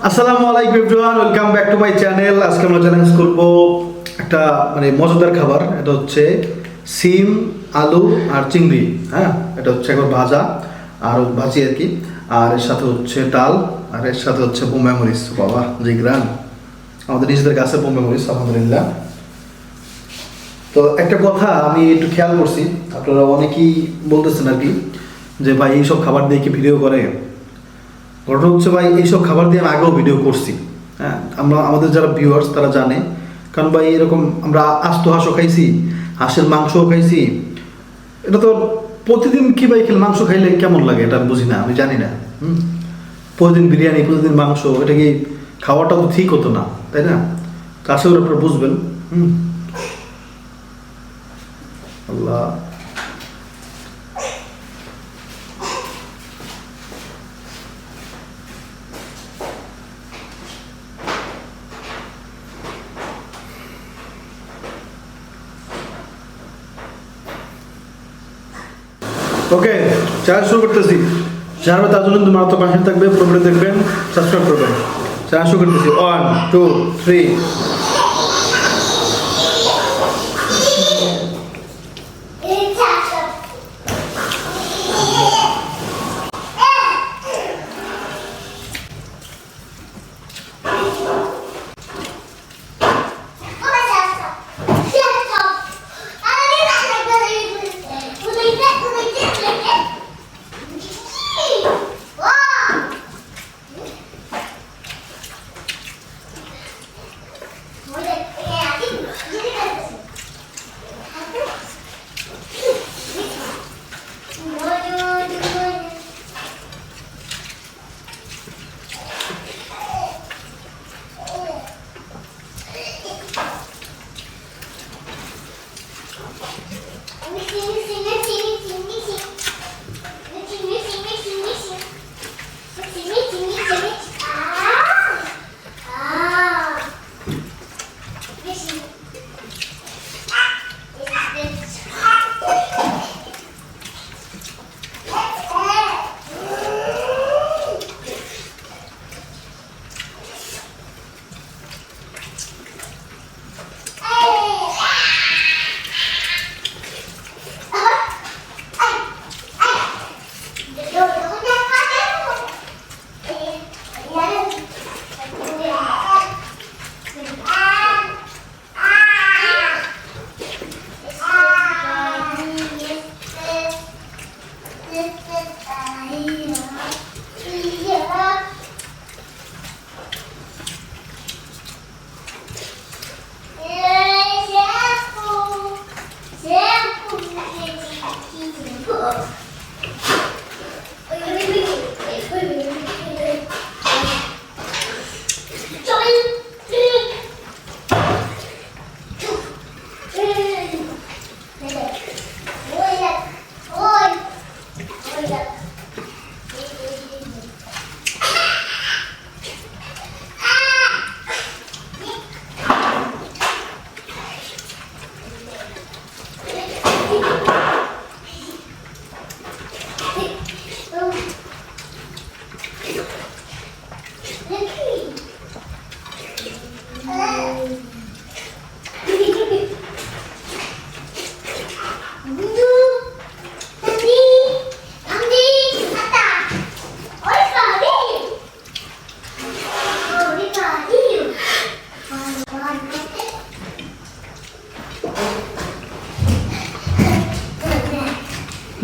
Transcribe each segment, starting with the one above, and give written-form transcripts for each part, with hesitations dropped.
আসসালামু আলাইকুম everyone, welcome back to my channel. আজকে আমরা চ্যালেঞ্জ করব একটা মজাদার খাবার। এটা হচ্ছে সিম, আলু আর চিংড়ি। হ্যাঁ, এটা হচ্ছে একবার ভাজা আর ভাজি আর কি। আর এর সাথে হচ্ছে ডাল, আর এর সাথে হচ্ছে বোম্বাই মরিচ। বাবা যে গ্রান, আমাদের নিজেদের গাছে বোম্বাই মরিচ, আলহামদুলিল্লাহ। তো একটা কথা আমি একটু খেয়াল করছি, আপনারা অনেকেই বলতেছেন আর কি যে ভাই এইসব খাবার দিয়ে কি ভিডিও করে। ঘটনা হচ্ছে ভাই, এইসব খাবার দিয়ে আমি আগেও ভিডিও করছি। হ্যাঁ, আমাদের যারা ভিউয়ার্স তারা জানে। কারণ ভাই এরকম আমরা আস্ত হাঁসও খাইছি, হাঁসের মাংসও খাইছি। এটা তো প্রতিদিন কি ভাই খেলে মাংস খাইলে কেমন লাগে এটা বুঝি না, আমি জানি না। প্রতিদিন বিরিয়ানি, প্রতিদিন মাংস, এটা কি খাওয়াটা তো ঠিক হতো না, তাই না? কাছে ওরা আপনারা বুঝবেন। আল্লাহ, ওকে, চ্যানেল শুরু করতেছি। চ্যানেল তার জন্য কিন্তু মারাত্মক পাশে থাকবে, পুরোপুরি দেখবেন, সাবস্ক্রাইব করবেন। চ্যানেল শুরু করতেছি, 1 2 3।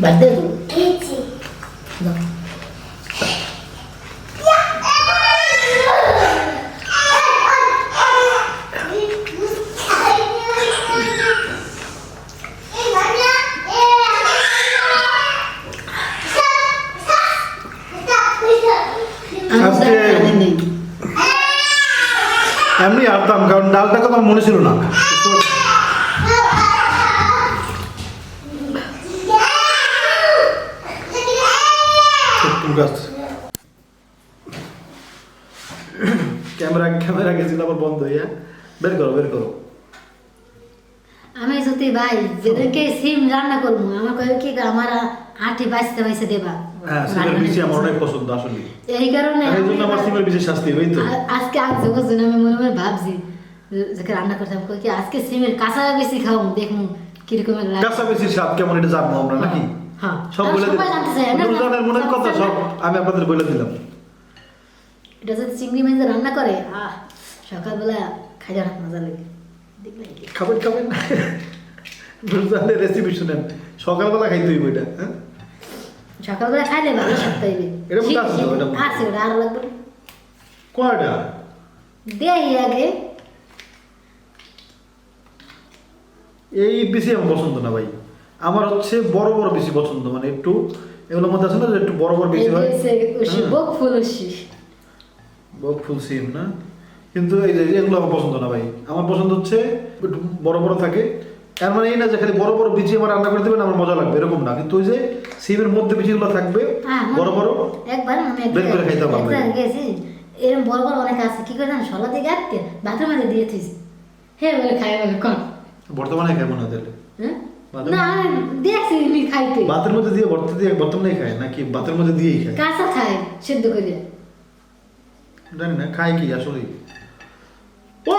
Bate tu. No. এমনি আনতাম, কারণ ডালটা তো আমার মনে ছিল না। ক্যামেরা গেছিল আবার বন্ধ হইয়া। বের করো। আমি যদি ভাই যেদিনকে সিম রান্না করবো আমার কয়ে কি আমার আঠি বাইসতে দেবা হ্যাঁ সিমের বিচি আমার অনেক পছন্দ আসলে এই কারণে আর এই জন্য আমার সিমের বিচি শাস্তি হই তো আজকে আনছে বুঝছেন আমি মনে মনে ভাবছি যে রান্না করতাম কই কি আজকে সিমের কাঁচা বেশি খাও দেখুন কিরকম লাগে কাঁচা বিচির স্বাদ কেমন এটা জানবো আমরা নাকি হ্যাঁ সব বলে সবাই জানতে চায় না নুরজানের মনের কথা সব আমি আপনাদের বলে দিলাম এটা যদি চিংড়ি মাছ দিয়ে রান্না করে সকালবেলা খাইতে অনেক মজা লাগে দেখলেন কি খাবেন খাবেন নুরজানের রেসিপি শুনেন সকালবেলা খাইতে হইব এটা হ্যাঁ সকালবেলা খাইলে ভালো স্বাদ পাইবে এটা মতো আছে তো, এটা মতো। আছে ওটা আরো লাগবে না। কয়টা দেই আগে এই বেশি আমার পছন্দ না ভাই আমার হচ্ছে বড় বড় বেশি পছন্দ মানে একটু এগুলোর মধ্যে আছে না যে একটু বড় বড় বেশি হয় হ্যাঁ। বক ফুল উসি বক ফুল সিম না কিন্তু এই যে এগুলো আমার পছন্দ না ভাই আমার পছন্দ হচ্ছে একটু বড় বড় থাকে তার মানে এই না যে খালি বড় বড় বিচি আমার রান্না করে দেবেন আমার মজা লাগবে এরকম না কিন্তু ওই যে সিমের মধ্যে বিচিগুলো থাকবে বড় বড় একবার আমি বের করে খাইতে পারবো। একবার গেছি এরকম বড় বড় অনেক আছে কি করে জানো সলা থেকে আটকে ভাতের মাঝে দিয়ে থিস হে বলে খাই বলে কন বর্তমানে কেমন হয় তাহলে হ্যাঁ? ভাতের- না দেখছি এমনি খাইতে ভাতের মধ্যে দিয়ে বর্তমানে খায় নাকি ভাতের মধ্যে দিয়েই খায় কাঁচা খায় সেদ্ধ করে জানি না খায় কি আসলে ও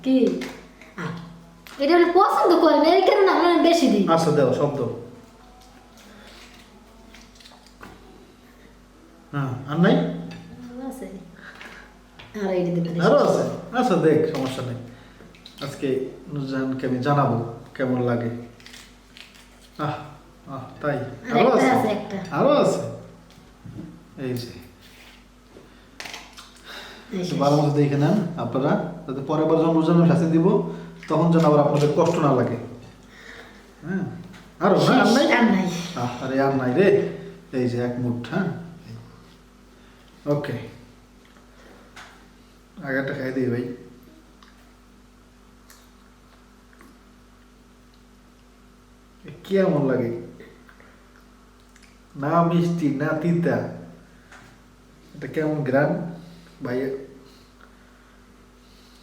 কি কি এটা আমি পছন্দ করি না এই কারণে আমরা বেশি দিই আচ্ছা দাও শব্দ হ্যাঁ আর নাই আছে আর এইটা দিতে আরো আছে আচ্ছা দেখ সমস্যা নেই আজকে নুরজাহানকে আমি জানাবো কেমন লাগে আহ আহ তাই আর আরো একটা আছে আছে, একটা। আরো আছে এই যে এই শেষ। ভালো মতো দেখে নেন আপনারা যাতে পরের বার যখন নুরজাহানের শাস্তি দিব তখন যেন আবার আপনাদের কষ্ট না লাগে হ্যাঁ আরো না আর নাই শেষ, আর নাই আরে আর নাই রে এই যে এক মুঠ হ্যাঁ ওকে আগেরটা খাই দিই ভাই কেমন লাগে না মিষ্টি না তিতা এটা কেমন গ্রান ভাই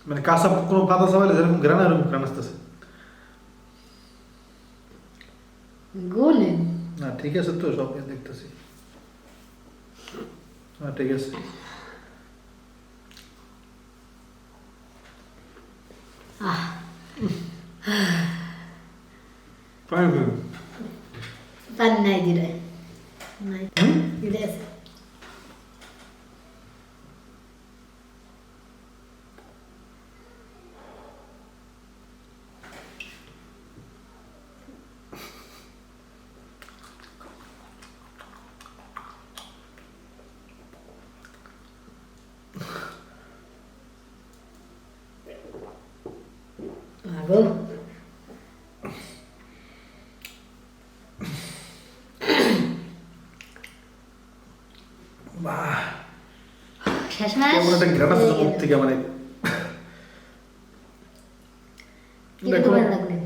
মানে কাঁচা কোনো পাতা চাবাইলে যেরকম গ্রান এরকম গ্রান আসতেছে গোলে না ঠিক আছে তো সব দেখতেছি হ্যাঁ ঠিক আছে পানি খাবেন? পানি নাই দিলে নাই দিলে আছে পাগল বাহ শেষ মাস কেমন একটা গ্রান আসছে মুখ থেকে মানে কিরকম লাগলে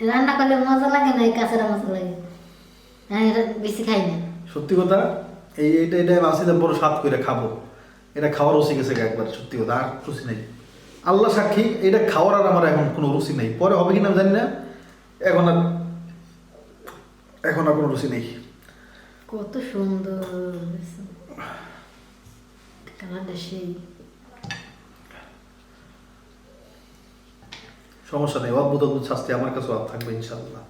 রান্না করলে মজা লাগে না এই কাঁচারা মজা লাগে আমি এটা বেশি খাই না সত্যি কথা এইটা মাসিদা বড় স্বাদ করে খাবো এটা খাওয়ার রুচি গেছে একবার সত্যি কথা আর রুচি নেই আল্লাহ সাক্ষী এটা খাওয়ার আর আমার এখন কোনো রুচি নেই পরে হবে কিনা আমি জানি না এখন আর কোনো রুচি নেই কত সুন্দর কালারটা সেই সমস্যা নেই অদ্ভুত অদ্ভুত শাস্তি আমার কাছে থাকবে ইনশাল্লাহ